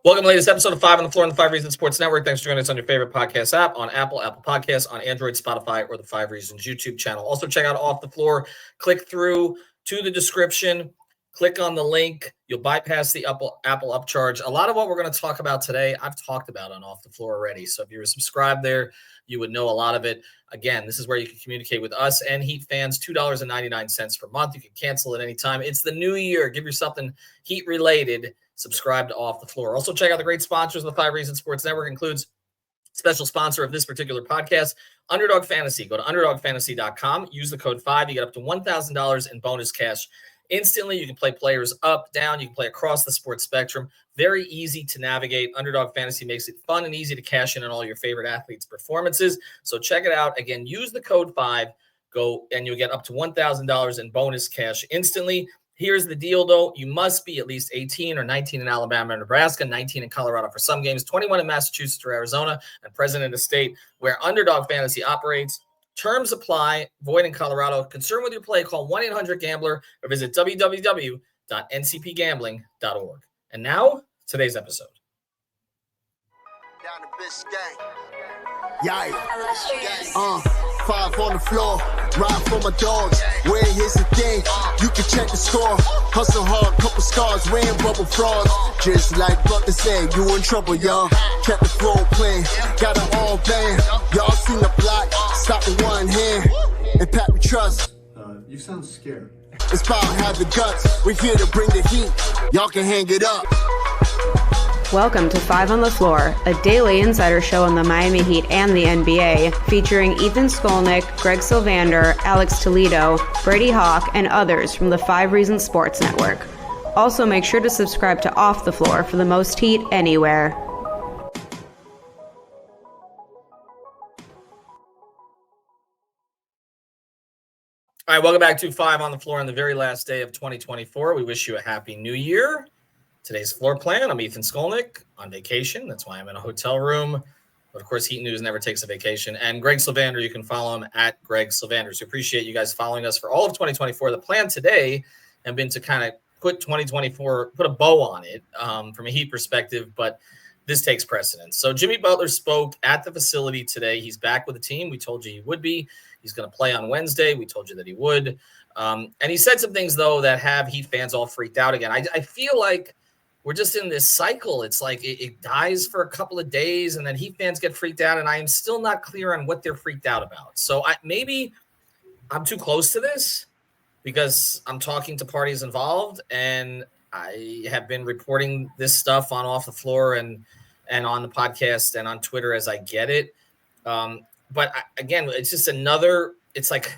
Welcome to the latest episode of 5 on the Floor on the 5 Reasons Sports Network. Thanks for joining us on your favorite podcast app, on Apple Podcasts, on Android, Spotify, or the 5 Reasons YouTube channel. Also, check out Off the Floor. Click through to the description. Click on the link. You'll bypass the Apple upcharge. A lot of what we're going to talk about today, I've talked about on Off the Floor already. So if you were subscribed there, you would know a lot of it. Again, this is where you can communicate with us and Heat fans, $2.99 per month. You can cancel at any time. It's the new year. Give yourself something Heat-related. Subscribe to Off the Floor. Also, check out the great sponsors of the 5 Reasons Sports Network. Includes special sponsor of this particular podcast, Underdog Fantasy. Go to underdogfantasy.com. Use the code 5. You get up to $1,000 in bonus cash instantly. You can play players up, down. You can play across the sports spectrum. Very easy to navigate. Underdog Fantasy makes it fun and easy to cash in on all your favorite athletes' performances. So check it out. Again, use the code 5. Go and you'll get up to $1,000 in bonus cash instantly. Here's the deal, though. You must be at least 18 or 19 in Alabama and Nebraska, 19 in Colorado for some games, 21 in Massachusetts or Arizona, and present in the state where Underdog Fantasy operates. Terms apply. Void in Colorado. Concerned with your play, call 1-800-GAMBLER or visit www.ncpgambling.org. And now, today's episode. Down the Biscayne. Yikes. 5 on the floor, ride for my dogs. Where here's the thing, you can check the score. Hustle hard, couple scars, wearing bubble frogs. Just like Butler said, you in trouble, y'all. Kept the floor playing, got it all banned. Y'all seen the block, stop with one hand. And Pat, we trust. You sound scared. It's about have the guts, we're here to bring the heat. Y'all can hang it up. Welcome to 5 on the Floor, a daily insider show on the Miami Heat and the NBA, featuring Ethan Skolnick, Greg Sylvander, Alex Toledo, Brady Hawk, and others from the 5 Reasons Sports Network. Also, make sure to subscribe to Off the Floor for the most heat anywhere. All right, welcome back to 5 on the Floor on the very last day of 2024. We wish you a happy new year. Today's floor plan, I'm Ethan Skolnick on vacation. That's why I'm in a hotel room. But, of course, Heat News never takes a vacation. And Greg Sylvander, you can follow him at Greg Sylvander. So appreciate you guys following us for all of 2024. The plan today has been to kind of put 2024, put a bow on it from a Heat perspective, but this takes precedence. So Jimmy Butler spoke at the facility today. He's back with the team. We told you he would be. He's going to play on Wednesday. We told you that he would. And he said some things, though, that have Heat fans all freaked out again. I feel like we're just in this cycle. It's like it dies for a couple of days, and then Heat fans get freaked out, and I am still not clear on what they're freaked out about. So maybe I'm too close to this because I'm talking to parties involved, and I have been reporting this stuff on Off the Floor and on the podcast and on Twitter as I get it. But again, it's just it's like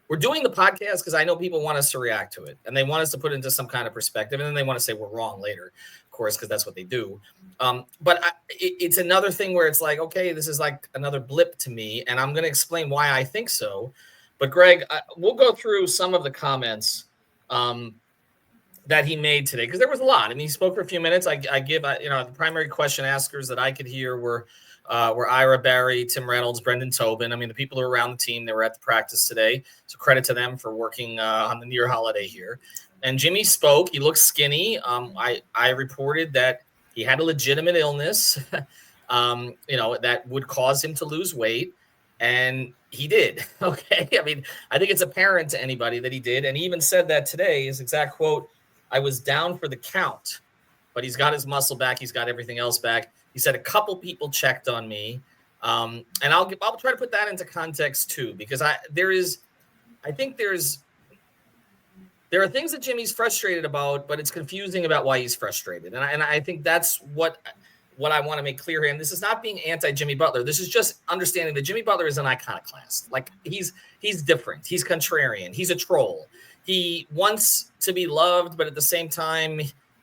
we're doing the podcast because I know people want us to react to it, and they want us to put it into some kind of perspective, and then they want to say we're wrong later, of course, because that's what they do. But it's another thing where it's like, okay, this is like another blip to me, and I'm going to explain why I think so. But Greg, we'll go through some of the comments that he made today because there was a lot. I mean, he spoke for a few minutes. I give the primary question askers that I could hear were Ira Barry, Tim Reynolds, Brendan Tobin. I mean, the people who are around the team, they were at the practice today. So credit to them for working on the near holiday here. And Jimmy spoke. He looked skinny. I reported that he had a legitimate illness, that would cause him to lose weight. And he did. Okay. I mean, I think it's apparent to anybody that he did. And he even said that today, his exact quote, "I was down for the count, but he's got his muscle back. He's got everything else back." He said a couple people checked on me, and I'll try to put that into context too, because there are things that Jimmy's frustrated about, but it's confusing about why he's frustrated, and I think that's what I want to make clear here. And this is not being anti-Jimmy Butler. This is just understanding that Jimmy Butler is an iconoclast. Like he's different. He's contrarian. He's a troll. He wants to be loved, but at the same time,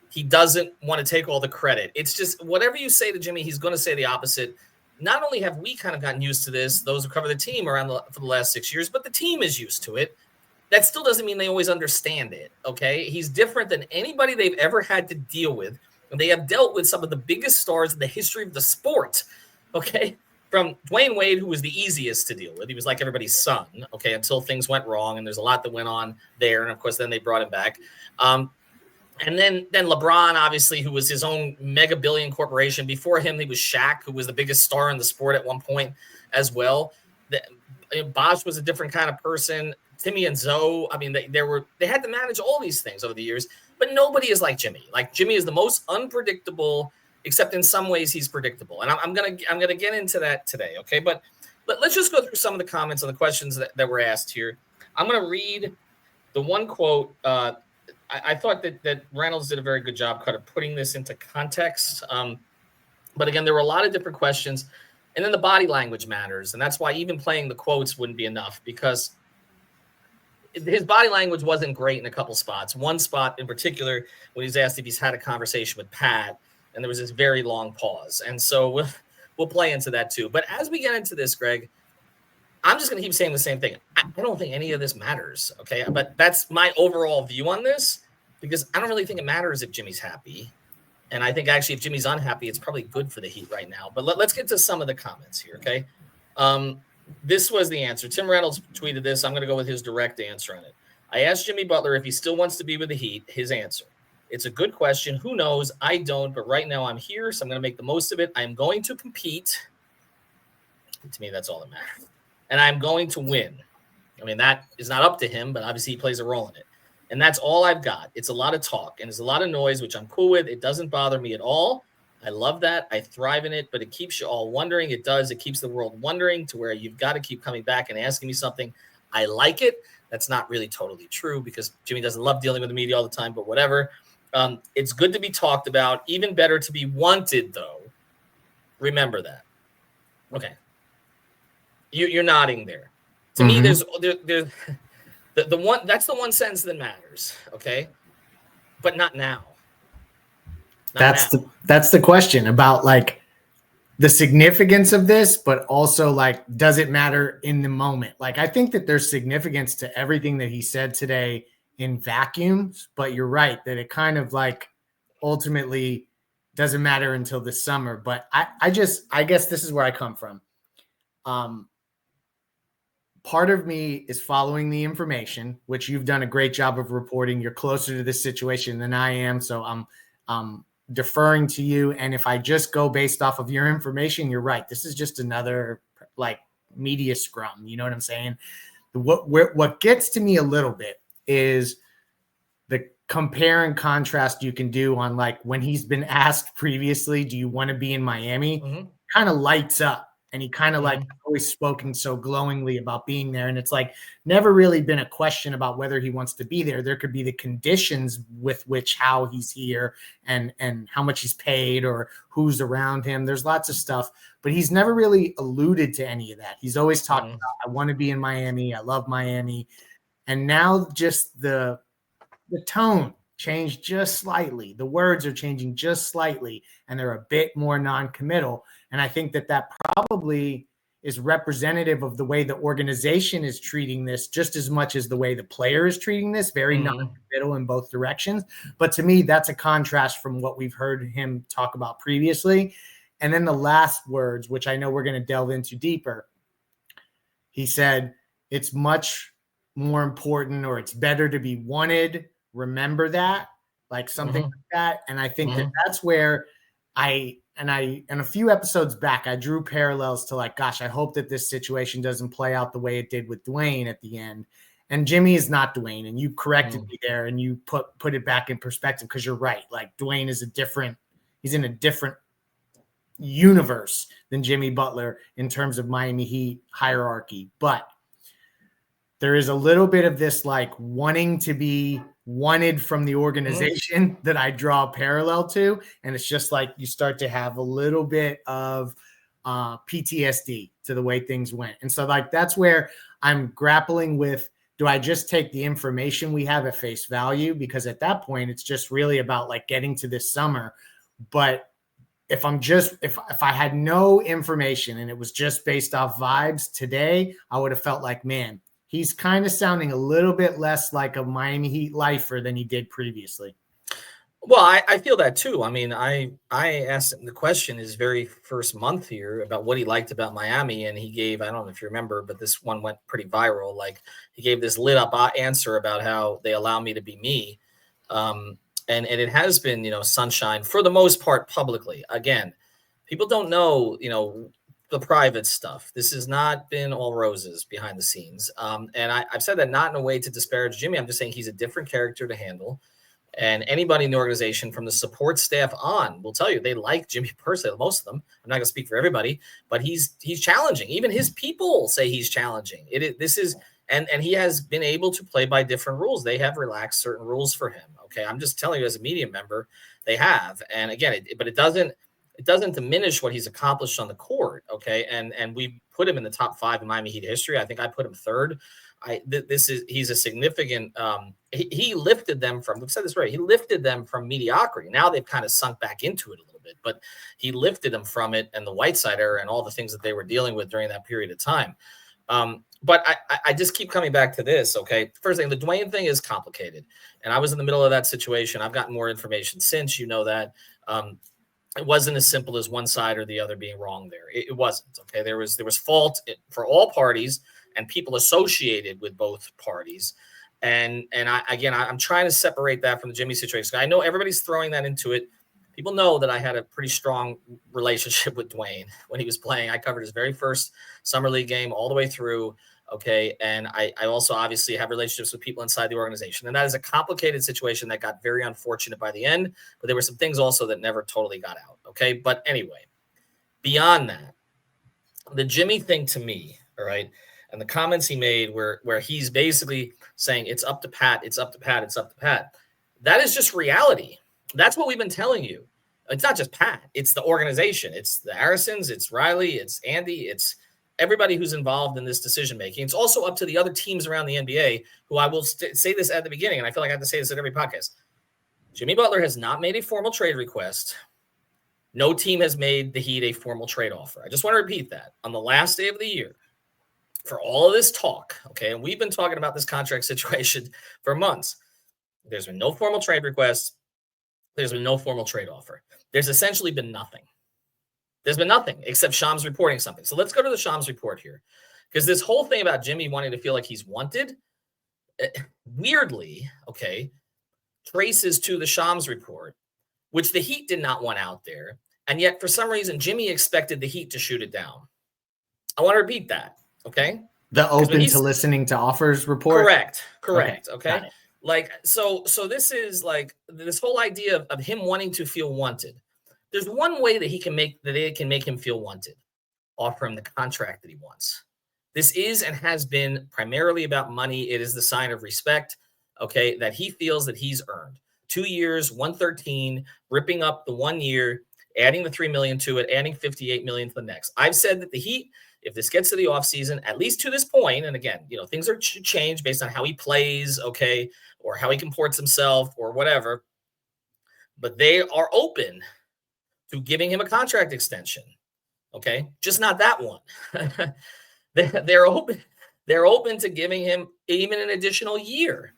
he doesn't want to take all the credit. It's just whatever you say to Jimmy, he's going to say the opposite. Not only have we kind of gotten used to this, those who cover the team for the last 6 years, but the team is used to it. That still doesn't mean they always understand it, okay? He's different than anybody they've ever had to deal with. And they have dealt with some of the biggest stars in the history of the sport, okay? From Dwayne Wade, who was the easiest to deal with. He was like everybody's son, okay, until things went wrong. And there's a lot that went on there. And, of course, then they brought him back. And then LeBron, obviously, who was his own mega billion corporation. Before him, he was Shaq, who was the biggest star in the sport at one point as well. Bosh was a different kind of person. Timmy and Zoe, I mean, they had to manage all these things over the years, but nobody is like Jimmy. Like Jimmy is the most unpredictable, except in some ways he's predictable. And I'm gonna get into that today, okay? But let's just go through some of the comments and the questions that were asked here. I'm gonna read the one quote. I thought that Reynolds did a very good job kind of putting this into context. But again, there were a lot of different questions. And then the body language matters. And that's why even playing the quotes wouldn't be enough, because his body language wasn't great in a couple spots. One spot in particular, when he's asked if he's had a conversation with Pat, and there was this very long pause. And so we'll play into that too. But as we get into this, Greg, I'm just going to keep saying the same thing. I don't think any of this matters, okay? But that's my overall view on this, because I don't really think it matters if Jimmy's happy. And I think actually if Jimmy's unhappy, it's probably good for the Heat right now. But let's get to some of the comments here, okay? This was the answer. Tim Reynolds tweeted this. I'm going to go with his direct answer on it. I asked Jimmy Butler if he still wants to be with the Heat. His answer: it's a good question. Who knows? I don't. But right now I'm here, so I'm going to make the most of it. I'm going to compete. To me, that's all that matters. And I'm going to win. I mean, that is not up to him, but obviously he plays a role in it. And that's all I've got. It's a lot of talk and there's a lot of noise, which I'm cool with. It doesn't bother me at all. I love that. I thrive in it, but it keeps you all wondering. It does. It keeps the world wondering, to where you've got to keep coming back and asking me something. I like it. That's not really totally true, because Jimmy doesn't love dealing with the media all the time, but whatever. It's good to be talked about. Even better to be wanted, though. Remember that. Okay. You're nodding there. To me, there's the one, that's the one sentence that matters, okay? But not now. That's the question about like the significance of this, but also like, does it matter in the moment? Like, I think that there's significance to everything that he said today in vacuums, but you're right that it kind of like ultimately doesn't matter until the summer. But I guess this is where I come from. Part of me is following the information, which you've done a great job of reporting. You're closer to this situation than I am, so I'm deferring to you. And if I just go based off of your information, you're right. This is just another like media scrum. You know what I'm saying? What gets to me a little bit is the compare and contrast you can do on like when he's been asked previously, do you want to be in Miami? Kind of lights up. And he kind of like always spoken so glowingly about being there. And it's like never really been a question about whether he wants to be there. There could be the conditions with which how he's here and how much he's paid or who's around him. There's lots of stuff, but he's never really alluded to any of that. He's always talking about, I want to be in Miami. I love Miami. And now just the tone changed just slightly. The words are changing just slightly, and they're a bit more non-committal. And I think that probably is representative of the way the organization is treating this just as much as the way the player is treating this, very non-committal in both directions. But to me, that's a contrast from what we've heard him talk about previously. And then the last words, which I know we're going to delve into deeper, he said, it's much more important, or it's better to be wanted. Remember that, like something like that. And I think that's where and a few episodes back, I drew parallels to like, gosh, I hope that this situation doesn't play out the way it did with Dwayne at the end. And Jimmy is not Dwayne. And you corrected me there and you put it back in perspective, because you're right. Like Dwayne is he's in a different universe than Jimmy Butler in terms of Miami Heat hierarchy. But there is a little bit of this like wanting to be wanted from the organization that I draw a parallel to. And it's just like you start to have a little bit of PTSD to the way things went. And so like that's where I'm grappling with, do I just take the information we have at face value? Because at that point, it's just really about like getting to this summer. But if I had no information and it was just based off vibes today, I would have felt like, man, he's kind of sounding a little bit less like a Miami Heat lifer than he did previously. Well, I feel that too. I mean, I asked him the question his very first month here about what he liked about Miami, and he gave, I don't know if you remember, but this one went pretty viral. Like he gave this lit up answer about how they allow me to be me. And it has been, sunshine for the most part publicly. Again, people don't know, the private stuff. This has not been all roses behind the scenes. And I've said that not in a way to disparage Jimmy. I'm just saying he's a different character to handle. And anybody in the organization from the support staff on will tell you they like Jimmy personally, most of them. I'm not going to speak for everybody, but he's challenging. Even his people say he's challenging. And he has been able to play by different rules. They have relaxed certain rules for him. Okay, I'm just telling you as a media member, they have. And again, it doesn't diminish what he's accomplished on the court. Okay, and we put him in the top 5 in Miami Heat history. I think I put him 3rd. He's a significant. He lifted them from. We've said this right. He lifted them from mediocrity. Now they've kind of sunk back into it a little bit, but he lifted them from it and the Whiteside era and all the things that they were dealing with during that period of time. But I just keep coming back to this. Okay, first thing, the Dwayne thing is complicated, and I was in the middle of that situation. I've gotten more information since. That. It wasn't as simple as one side or the other being wrong there. It wasn't. Okay, there was fault for all parties and people associated with both parties. And I'm trying to separate that from the Jimmy situation. I know everybody's throwing that into it. People know that I had a pretty strong relationship with Dwayne when he was playing. I covered his very first summer league game all the way through. Okay. And I also obviously have relationships with people inside the organization. And that is a complicated situation that got very unfortunate by the end. But there were some things also that never totally got out. Okay. But anyway, beyond that, the Jimmy thing to me, all right, and the comments he made where he's basically saying it's up to Pat, it's up to Pat, it's up to Pat. That is just reality. That's what we've been telling you. It's not just Pat. It's the organization. It's the Harrisons. It's Riley. It's Andy. It's everybody who's involved in this decision-making. It's also up to the other teams around the NBA who I will say this at the beginning, and I feel like I have to say this at every podcast. Jimmy Butler has not made a formal trade request. No team has made the Heat a formal trade offer. I just want to repeat that. On the last day of the year, for all of this talk, okay, and we've been talking about this contract situation for months, there's been no formal trade request. There's been no formal trade offer. There's essentially been nothing. There's been nothing except Shams reporting something. So let's go to the Shams report here. Because this whole thing about Jimmy wanting to feel like he's wanted, weirdly, okay, traces to the Shams report, which the Heat did not want out there. And yet, for some reason, Jimmy expected the Heat to shoot it down. I want to repeat that, okay? The open to listening to offers report? Correct, okay? Like, so this is like this whole idea of him wanting to feel wanted. There's one way that they can make him feel wanted. Offer him the contract that he wants. This is and has been primarily about money. It is the sign of respect, okay, that he feels that he's earned. 2 years, 113, ripping up the 1 year, adding the $3 million to it, adding $58 million to the next. I've said that the Heat, if this gets to the offseason, at least to this point, and again, things are changed based on how he plays, okay, or how he comports himself or whatever, but they are open to giving him a contract extension, okay? Just not that one. They're open to giving him even an additional year,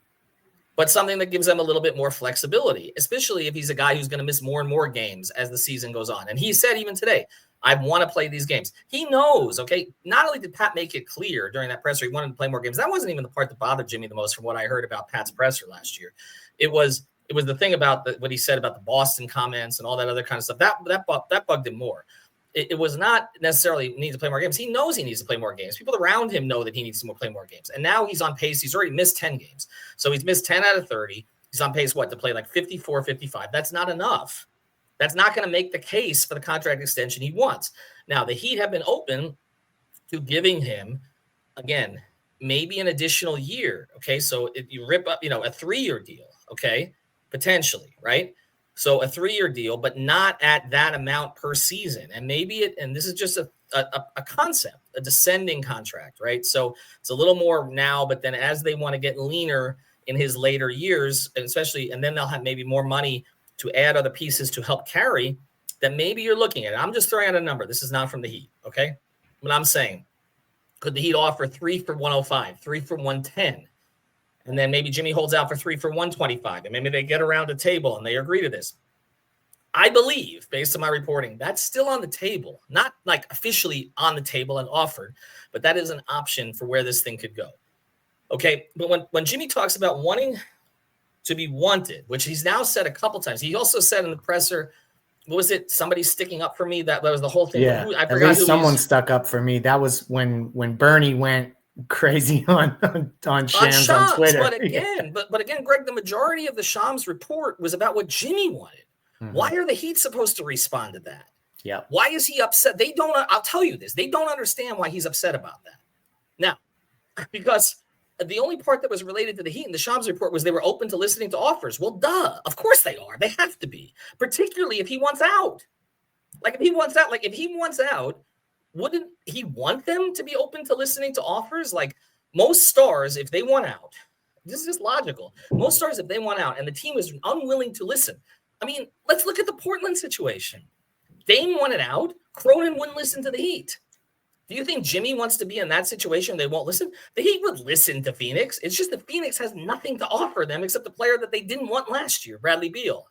but something that gives them a little bit more flexibility, especially if he's a guy who's going to miss more and more games as the season goes on. And he said even today, I want to play these games. He knows, okay, not only did Pat make it clear during that presser he wanted to play more games. That wasn't even the part that bothered Jimmy the most from what I heard about Pat's presser last year. It was the thing about what he said about the Boston comments and all that other kind of stuff. That bugged him more. It was not necessarily need to play more games. He knows he needs to play more games. People around him know that he needs to play more games. And now he's on pace. He's already missed 10 games. So he's missed 10 out of 30. He's on pace, to play like 54, 55. That's not enough. That's not going to make the case for the contract extension he wants. Now, the Heat have been open to giving him, again, maybe an additional year. Okay, so if you rip up, a 3-year deal, okay, potentially, right? So a 3-year deal, but not at that amount per season. And maybe and this is just a concept, a descending contract, right? So it's a little more now, but then as they want to get leaner in his later years, and especially, and then they'll have maybe more money to add other pieces to help carry, that maybe you're looking at it. I'm just throwing out a number. This is not from the Heat, okay? But I'm saying, could the Heat offer 3 for 105, 3 for 110? And then maybe Jimmy holds out for 3 for 125. And maybe they get around a table and they agree to this. I believe, based on my reporting, that's still on the table. Not like officially on the table and offered, but that is an option for where this thing could go. Okay, but when Jimmy talks about wanting to be wanted, which he's now said a couple times. He also said in the presser, what was it? Somebody sticking up for me. That was the whole thing. Yeah, I at forgot least who someone stuck up for me. That was when Bernie went crazy on Shams on Twitter. But again, Greg, the majority of the Shams report was about what Jimmy wanted. Mm-hmm. Why are the Heat supposed to respond to that? Yeah. Why is he upset? They don't. I'll tell you this. They don't understand why he's upset about that. Now, because the only part that was related to the Heat in the Shams report was they were open to listening to offers. Well, duh. Of course they are. They have to be, particularly if he wants out. If he wants out, wouldn't he want them to be open to listening to offers? Like most stars, if they want out, this is just logical. Most stars, if they want out and the team is unwilling to listen. I mean, let's look at the Portland situation. Dame wanted out. Cronin wouldn't listen to the Heat. Do you think Jimmy wants to be in that situation? They won't listen. The Heat would listen to Phoenix. It's just that Phoenix has nothing to offer them except the player that they didn't want last year, Bradley Beal.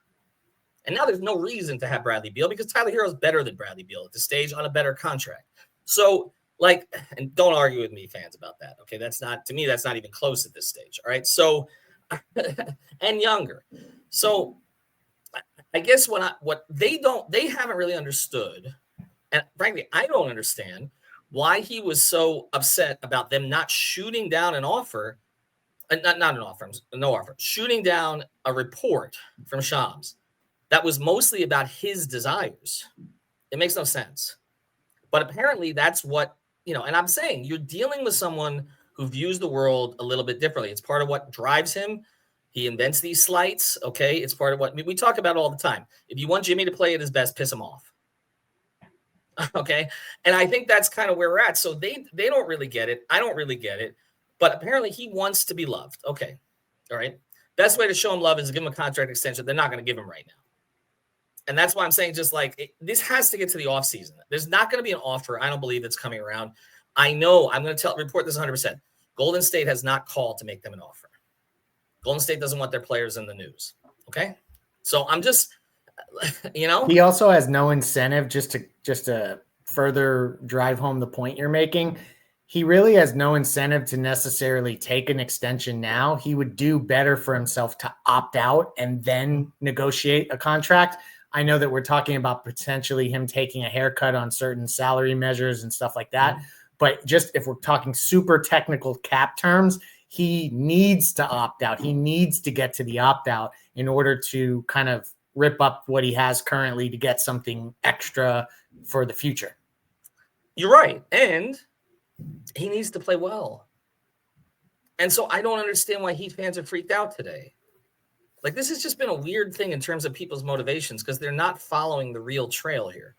And now there's no reason to have Bradley Beal because Tyler Herro is better than Bradley Beal at this stage on a better contract. So, and don't argue with me, fans, about that. Okay, that's not even close at this stage. All right. So, and younger. So, I guess what they haven't really understood, and frankly, I don't understand why he was so upset about them not shooting down an offer, shooting down a report from Shams that was mostly about his desires. It makes no sense. But apparently that's what, and I'm saying you're dealing with someone who views the world a little bit differently. It's part of what drives him. He invents these slights, okay? It's part of what we talk about all the time. If you want Jimmy to play at his best, piss him off. Okay? And I think that's kind of where we're at. So they don't really get it. I don't really get it. But apparently he wants to be loved. Okay. All right. Best way to show him love is to give him a contract extension. They're not going to give him right now. And that's why I'm saying this has to get to the offseason. There's not going to be an offer, I don't believe, that's coming around. I know, I'm going to report this 100%. Golden State has not called to make them an offer. Golden State doesn't want their players in the news. Okay? So I'm just, He also has no incentive, just to further drive home the point you're making. He really has no incentive to necessarily take an extension now. He would do better for himself to opt out and then negotiate a contract. I know that we're talking about potentially him taking a haircut on certain salary measures and stuff like that. Mm-hmm. But just if we're talking super technical cap terms, he needs to opt out. He needs to get to the opt out in order to kind of rip up what he has currently to get something extra for the future. You're right. And he needs to play well. And so I don't understand why Heat fans are freaked out today. This has just been a weird thing in terms of people's motivations because they're not following the real trail here.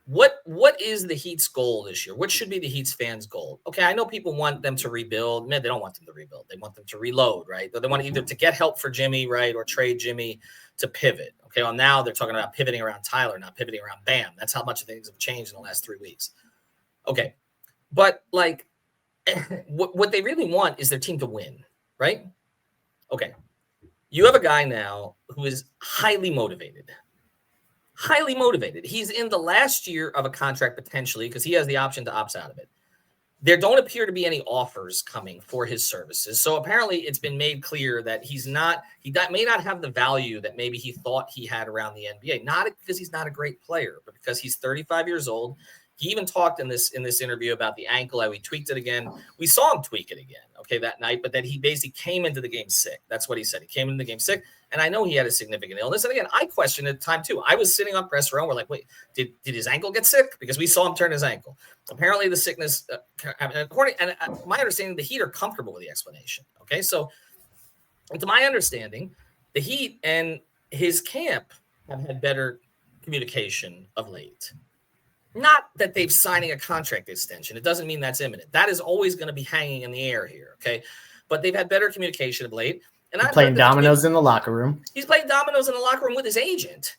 What is the Heat's goal this year? What should be the Heat's fans' goal? Okay, I know people want them to rebuild. Man, they don't want them to rebuild. They want them to reload, right? They want either to get help for Jimmy, right, or trade Jimmy to pivot. Okay, well, now they're talking about pivoting around Tyler, not pivoting around Bam. That's how much things have changed in the last 3 weeks. Okay, but what they really want is their team to win, right? Okay, you have a guy now who is highly motivated. Highly motivated. He's in the last year of a contract potentially because he has the option to opt out of it. There don't appear to be any offers coming for his services. So apparently it's been made clear that he may not have the value that maybe he thought he had around the NBA. Not because he's not a great player, but because he's 35 years old. He even talked in this interview about the ankle. We tweaked it again. We saw him tweak it again, okay, that night, but then he basically came into the game sick. That's what he said. He came into the game sick, and I know he had a significant illness. And again, I questioned at the time too. I was sitting on press row. We're like, wait, did his ankle get sick? Because we saw him turn his ankle. Apparently the sickness, my understanding, the Heat are comfortable with the explanation, okay? So to my understanding, the Heat and his camp have had better communication of late. Not that they've signing a contract extension. It doesn't mean that's imminent. That is always going to be hanging in the air here, okay? But they've had better communication of late. And I'm playing dominoes in the locker room. He's playing dominoes in the locker room with his agent.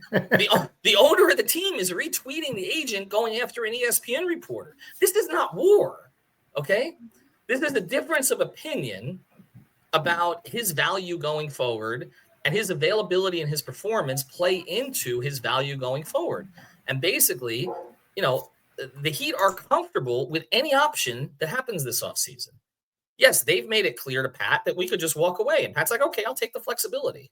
The owner of the team is retweeting the agent going after an ESPN reporter. This is not war, okay? This is a difference of opinion about his value going forward, and his availability and his performance play into his value going forward. And basically, the Heat are comfortable with any option that happens this offseason. Yes, they've made it clear to Pat that we could just walk away. And Pat's like, okay, I'll take the flexibility.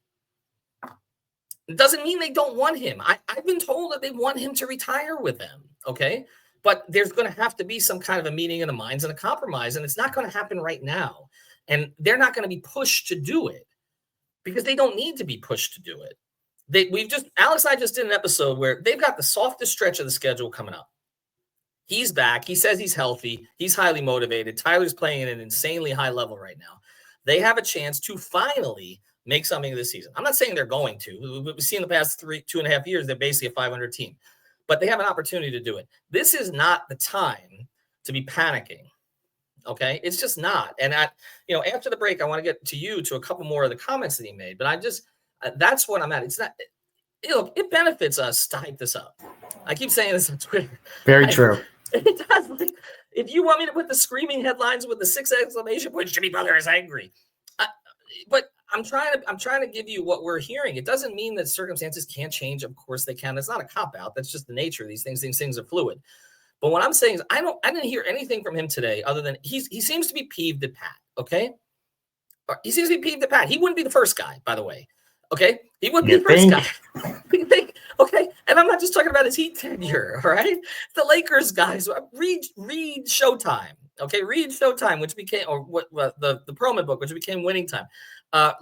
It doesn't mean they don't want him. I've been told that they want him to retire with them. Okay. But there's going to have to be some kind of a meeting of the minds and a compromise. And it's not going to happen right now. And they're not going to be pushed to do it because they don't need to be pushed to do it. Alex and I just did an episode where they've got the softest stretch of the schedule coming up. He's back. He says he's healthy. He's highly motivated. Tyler's playing at an insanely high level right now. They have a chance to finally make something this season. I'm not saying they're going to. We've seen the past 2.5 years, they're basically a 500 team. But they have an opportunity to do it. This is not the time to be panicking. Okay? It's just not. And after the break, I want to get to a couple more of the comments that he made. But that's what I'm at. It's not. Look, it benefits us to hype this up. I keep saying this on Twitter. Very true. It does. Like, if you want me to put the screaming headlines with the 6 exclamation points, Jimmy Butler is angry. But I'm trying to give you what we're hearing. It doesn't mean that circumstances can't change. Of course they can. It's not a cop-out. That's just the nature of these things. These things are fluid. But what I'm saying is I didn't hear anything from him today other than he seems to be peeved at Pat. Okay. He seems to be peeved at Pat. He wouldn't be the first guy, by the way. Okay. He wouldn't be the first guy. You think? Okay. And I'm not just talking about his Heat tenure. All right. The Lakers guys, read Showtime. Okay. Read Showtime, which became, or the Perlman book, which became Winning Time.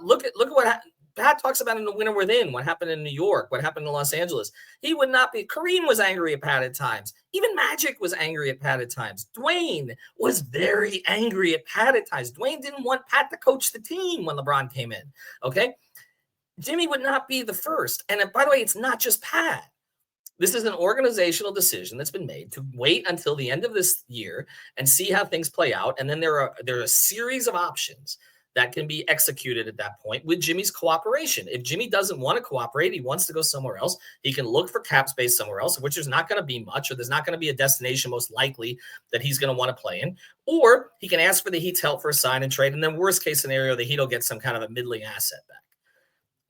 Look at what Pat talks about in The Winter Within, what happened in New York, what happened in Los Angeles. He would not be. Kareem was angry at Pat at times. Even Magic was angry at Pat at times. Dwayne was very angry at Pat at times. Dwayne didn't want Pat to coach the team when LeBron came in. Okay. Jimmy would not be the first. And by the way, it's not just Pat. This is an organizational decision that's been made to wait until the end of this year and see how things play out. And then there are a series of options that can be executed at that point with Jimmy's cooperation. If Jimmy doesn't want to cooperate, he wants to go somewhere else, he can look for cap space somewhere else, which there's not going to be much, or there's not going to be a destination most likely that he's going to want to play in. Or he can ask for the Heat's help for a sign and trade. And then worst case scenario, the Heat will get some kind of a middling asset back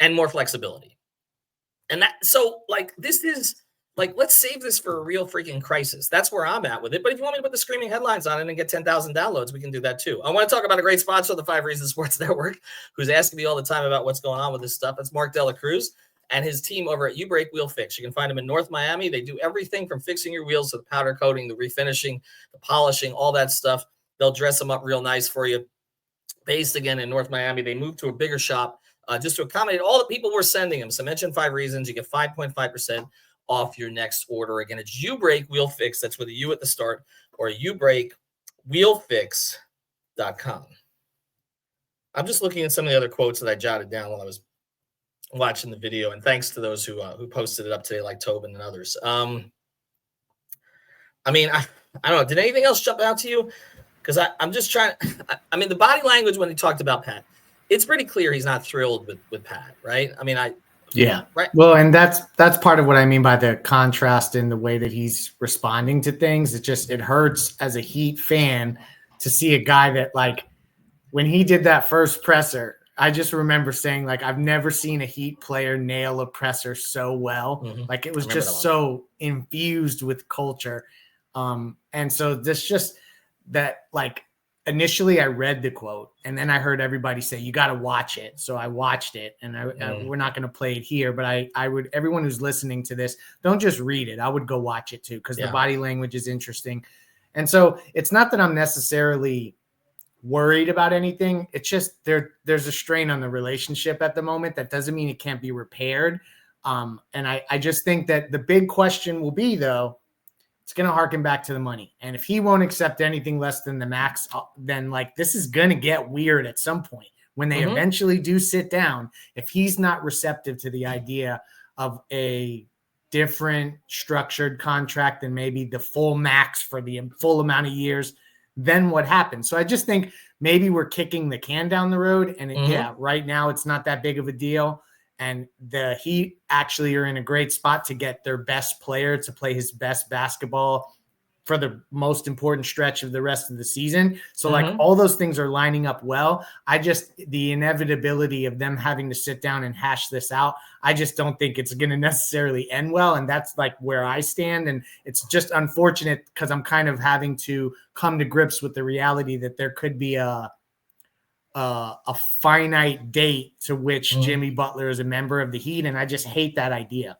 and more flexibility. And this is like, let's save this for a real freaking crisis. That's where I'm at with it. But if you want me to put the screaming headlines on it and get 10,000 downloads, we can do that too. I want to talk about a great sponsor of the 5 Reasons Sports Network, who's asking me all the time about what's going on with this stuff. It's Mark Dela Cruz and his team over at U-Brake Wheel Fix. You can find them in North Miami. They do everything from fixing your wheels to the powder coating, the refinishing, the polishing, all that stuff. They'll dress them up real nice for you. Based again in North Miami, they moved to a bigger shop just to accommodate all the people we're sending them. So mention 5 Reasons. You get 5.5% off your next order. Again, it's U-Brake Wheel Fix. That's with a U at the start, or ubrakewheelfix.com. I'm just looking at some of the other quotes that I jotted down while I was watching the video, and thanks to those who posted it up today, like Tobin and others. I don't know. Did anything else jump out to you? Because I'm just trying. The body language when he talked about Pat, it's pretty clear he's not thrilled with Pat, right? Yeah. Right. Well, and that's part of what I mean by the contrast in the way that he's responding to things. It hurts as a Heat fan to see a guy that, like, when he did that first presser, I just remember saying, like, I've never seen a Heat player nail a presser so well. Mm-hmm. Like, it was just so infused with culture. And so this just that, like, initially I read the quote and then I heard everybody say, you got to watch it. So I watched it, and we're not going to play it here, but I would, everyone who's listening to this, don't just read it. I would go watch it too, because the body language is interesting. And so it's not that I'm necessarily worried about anything. It's just there's a strain on the relationship at the moment. That doesn't mean it can't be repaired. And I just think that the big question will be, though, it's going to harken back to the money. And if he won't accept anything less than the max, then, like, this is going to get weird at some point when they eventually do sit down. If he's not receptive to the idea of a different structured contract than maybe the full max for the full amount of years, then what happens? So I just think maybe we're kicking the can down the road. And right now it's not that big of a deal. And the Heat actually are in a great spot to get their best player to play his best basketball for the most important stretch of the rest of the season. So like all those things are lining up well. The inevitability of them having to sit down and hash this out, I just don't think it's going to necessarily end well. And that's like where I stand. And it's just unfortunate because I'm kind of having to come to grips with the reality that there could be a a finite date to which Jimmy Butler is a member of the Heat, and I just hate that idea.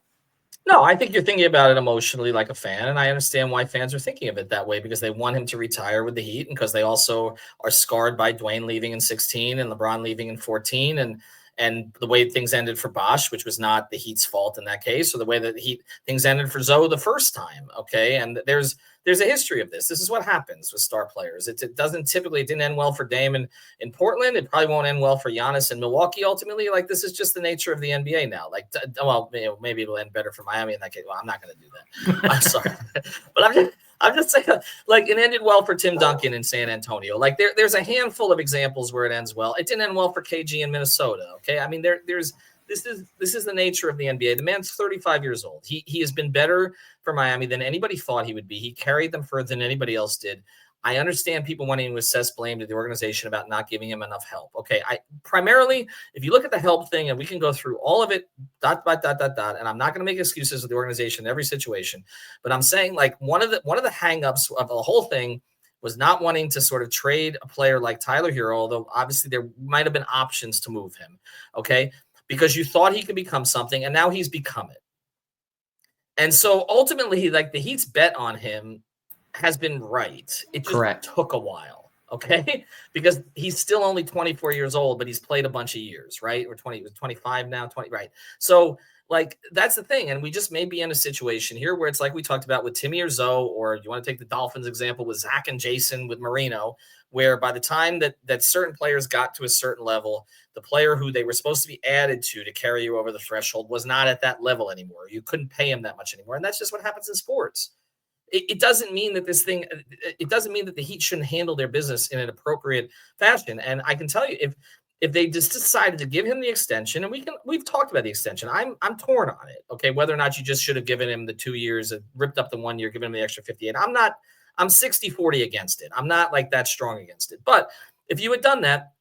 No, I think you're thinking about it emotionally like a fan, and I understand why fans are thinking of it that way because they want him to retire with the Heat and because they also are scarred by Dwayne leaving in 16 and LeBron leaving in 14 and the way things ended for Bosh, which was not the Heat's fault in that case, or the way that things ended for Zoe the first time, okay? And there's a history of this. This is what happens with star players. It didn't end well for Dame in Portland. It probably won't end well for Giannis in Milwaukee ultimately. Like, this is just the nature of the NBA now. Like, well, maybe it'll end better for Miami in that case. Well, I'm not going to do that. I'm sorry. But I'm just saying, like, it ended well for Tim Duncan in San Antonio. Like, there's a handful of examples where it ends well. It didn't end well for KG in Minnesota, okay? I mean, this is the nature of the NBA. The man's 35 years old. He has been better for Miami than anybody thought he would be. He carried them further than anybody else did. I understand people wanting to assess blame to the organization about not giving him enough help. Okay, primarily, if you look at the help thing, and we can go through all of it, and I'm not going to make excuses with the organization in every situation, but I'm saying, like, one of the hangups of the whole thing was not wanting to sort of trade a player like Tyler Hero, although obviously there might have been options to move him. Okay. Because you thought he could become something, and now he's become it. And so ultimately, like, the Heat's bet on him has been right. It just took a while, okay? Because he's still only 24 years old, but he's played a bunch of years, right? Or 25 now, 20, right? So, like, that's the thing. And we just may be in a situation here where it's like we talked about with Timmy or Zoe, or you want to take the Dolphins example with Zach and Jason with Marino, where by the time that certain players got to a certain level, the player who they were supposed to be added to carry you over the threshold was not at that level anymore. You couldn't pay him that much anymore. And that's just what happens in sports. It doesn't mean that it doesn't mean that the Heat shouldn't handle their business in an appropriate fashion. And I can tell you, if they just decided to give him the extension, and we've talked about the extension, I'm torn on it. Okay. Whether or not you just should have given him the 2 years, ripped up the 1 year, given him the extra 58. I'm 60-40 against it. I'm not like that strong against it. But if you had done that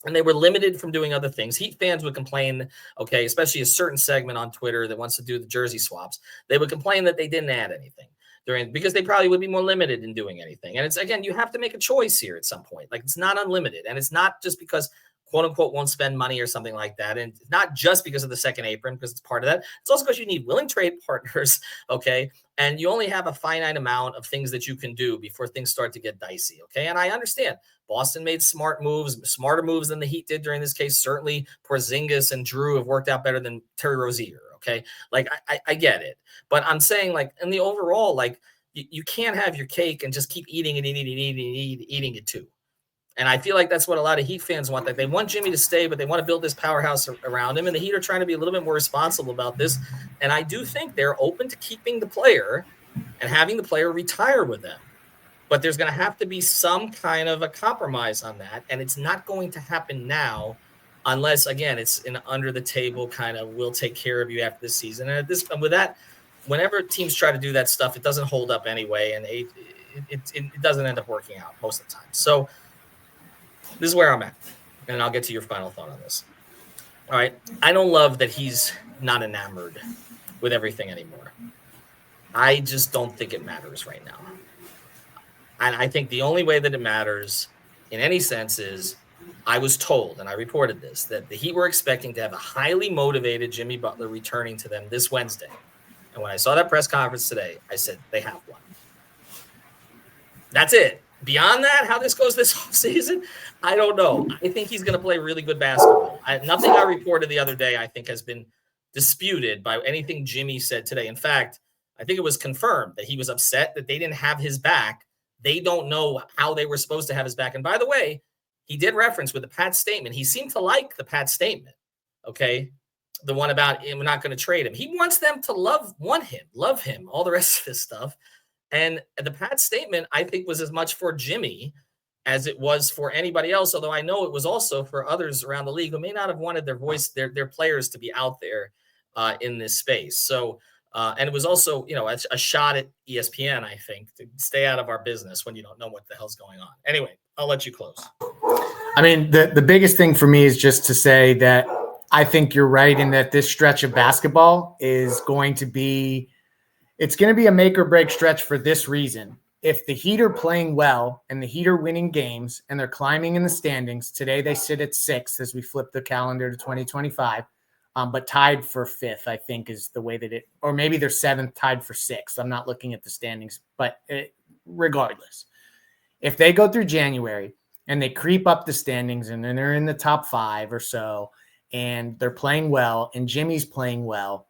and they were limited from doing other things, Heat fans would complain, okay, especially a certain segment on Twitter that wants to do the jersey swaps. They would complain that they didn't add anything because they probably would be more limited in doing anything. And it's, again, you have to make a choice here at some point. Like, it's not unlimited. And it's not just because quote unquote won't spend money or something like that. And not just because of the second apron, because it's part of that. It's also because you need willing trade partners. Okay. And you only have a finite amount of things that you can do before things start to get dicey. Okay. And I understand Boston made smarter moves than the Heat did during this case. Certainly Porzingis and Drew have worked out better than Terry Rozier. Okay. Like, I get it, but I'm saying, like, in the overall, like, you can't have your cake and just keep eating it too. And I feel like that's what a lot of Heat fans want. Like, they want Jimmy to stay, but they want to build this powerhouse around him. And the Heat are trying to be a little bit more responsible about this. And I do think they're open to keeping the player and having the player retire with them. But there's going to have to be some kind of a compromise on that. And it's not going to happen now unless, again, it's an under the table kind of, we'll take care of you after this season. And with that, whenever teams try to do that stuff, it doesn't hold up anyway. And it doesn't end up working out most of the time. So this is where I'm at, and I'll get to your final thought on this. All right. I don't love that he's not enamored with everything anymore. I just don't think it matters right now. And I think the only way that it matters in any sense is I was told, and I reported this, that the Heat were expecting to have a highly motivated Jimmy Butler returning to them this Wednesday. And when I saw that press conference today, I said, they have one. That's it. Beyond that, how this goes this offseason, I don't know. I think he's going to play really good basketball. Nothing I reported the other day, I think, has been disputed by anything Jimmy said today. In fact, I think it was confirmed that he was upset that they didn't have his back. They don't know how they were supposed to have his back. And by the way, he did reference with the Pat statement. He seemed to like the Pat statement, okay? The one about we're not going to trade him. He wants them to love him, all the rest of this stuff. And the Pat statement, I think, was as much for Jimmy as it was for anybody else, although I know it was also for others around the league who may not have wanted their voice, their players to be out there in this space. So, and it was also, a shot at ESPN, I think, to stay out of our business when you don't know what the hell's going on. Anyway, I'll let you close. I mean, the biggest thing for me is just to say that I think you're right in that this stretch of basketball is going to be – it's going to be a make or break stretch for this reason. if the Heat are playing well and the Heat are winning games and they're climbing in the standings, today they sit at 6th as we flip the calendar to 2025, but tied for 5th, I think is the way that it, or maybe they're 7th, tied for 6th. I'm not looking at the standings, but regardless, if they go through January and they creep up the standings and then they're in the top 5 or so and they're playing well and Jimmy's playing well,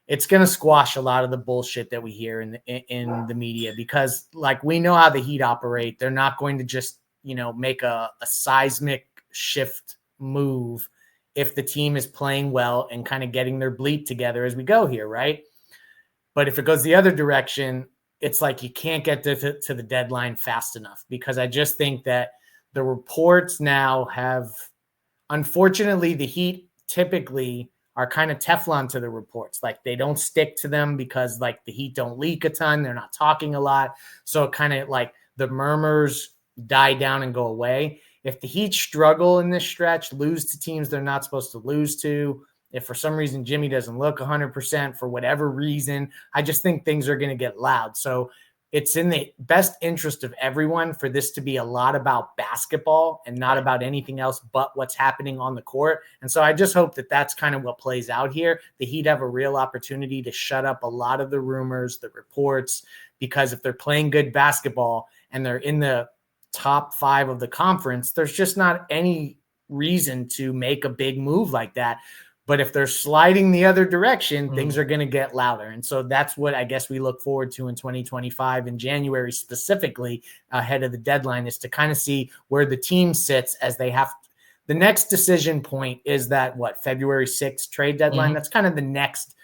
it's going to squash a lot of the bullshit that we hear in the media, because like we know how the Heat operate. They're not going to just, make a seismic shift move if the team is playing well and kind of getting their bleep together as we go here, right? But if it goes the other direction, it's like you can't get to the deadline fast enough, because I just think that the reports now have, unfortunately, the Heat typically are kind of Teflon to the reports. Like they don't stick to them because like the Heat don't leak a ton. They're not talking a lot. So kind of like the murmurs die down and go away. If the Heat struggle in this stretch, lose to teams they're not supposed to lose to, if for some reason Jimmy doesn't look 100% for whatever reason, I just think things are going to get loud. So it's in the best interest of everyone for this to be a lot about basketball and not about anything else but what's happening on the court. And so I just hope that that's kind of what plays out here. The Heat have a real opportunity to shut up a lot of the rumors, the reports, because if they're playing good basketball and they're in the top 5 of the conference, there's just not any reason to make a big move like that. But if they're sliding the other direction, things are going to get louder. And so that's what I guess we look forward to in 2025 in January, specifically ahead of the deadline, is to kind of see where the team sits as they have. The next decision point is that February 6th trade deadline. That's kind of the next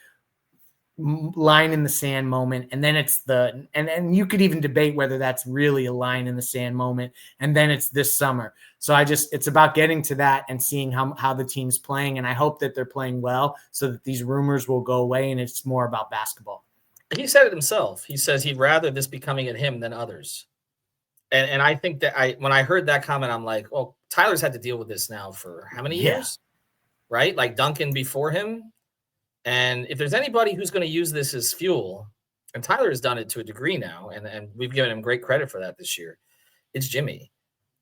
line in the sand moment. And then it's and you could even debate whether that's really a line in the sand moment. And then it's this summer. So it's about getting to that and seeing how the team's playing. And I hope that they're playing well so that these rumors will go away and it's more about basketball. He said it himself. He says he'd rather this be coming at him than others. And I think that when I heard that comment, I'm like, well, Tyler's had to deal with this now for how many years? Right? Like Duncan before him. And if there's anybody who's going to use this as fuel, and Tyler has done it to a degree now, and we've given him great credit for that this year, it's Jimmy.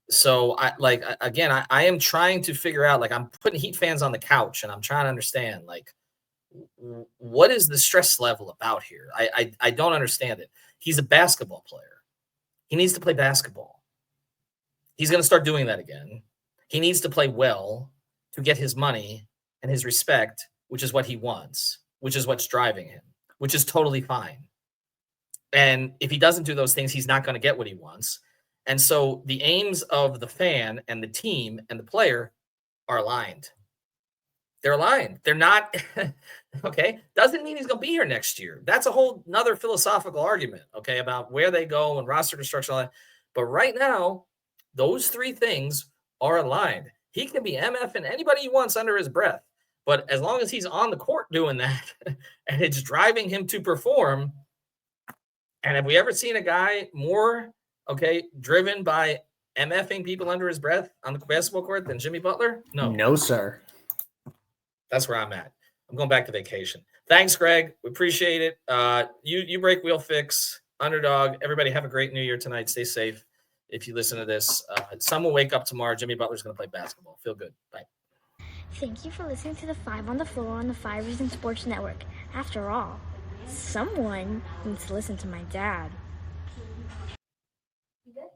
So I am trying to figure out, like, I'm putting Heat fans on the couch and I'm trying to understand, like, what is the stress level about here? I don't understand it. He's a basketball player. He needs to play basketball. He's going to start doing that again. He needs to play well to get his money and his respect, which is what he wants, which is what's driving him, which is totally fine. And if he doesn't do those things, he's not going to get what he wants. And so the aims of the fan and the team and the player are aligned. They're aligned. They're not, okay? Doesn't mean he's going to be here next year. That's a whole nother philosophical argument, okay, about where they go and roster construction, all that. But right now, those 3 things are aligned. He can be MF and anybody he wants under his breath. But as long as he's on the court doing that and it's driving him to perform, and have we ever seen a guy more, driven by MFing people under his breath on the basketball court than Jimmy Butler? No. No, sir. That's where I'm at. I'm going back to vacation. Thanks, Greg. We appreciate it. You break, we'll fix. Underdog. Everybody have a great New Year tonight. Stay safe. If you listen to this, some will wake up tomorrow. Jimmy Butler's going to play basketball. Feel good. Bye. Thank you for listening to the 5 on the Floor on the 5 Reasons Sports Network. After all, someone needs to listen to my dad.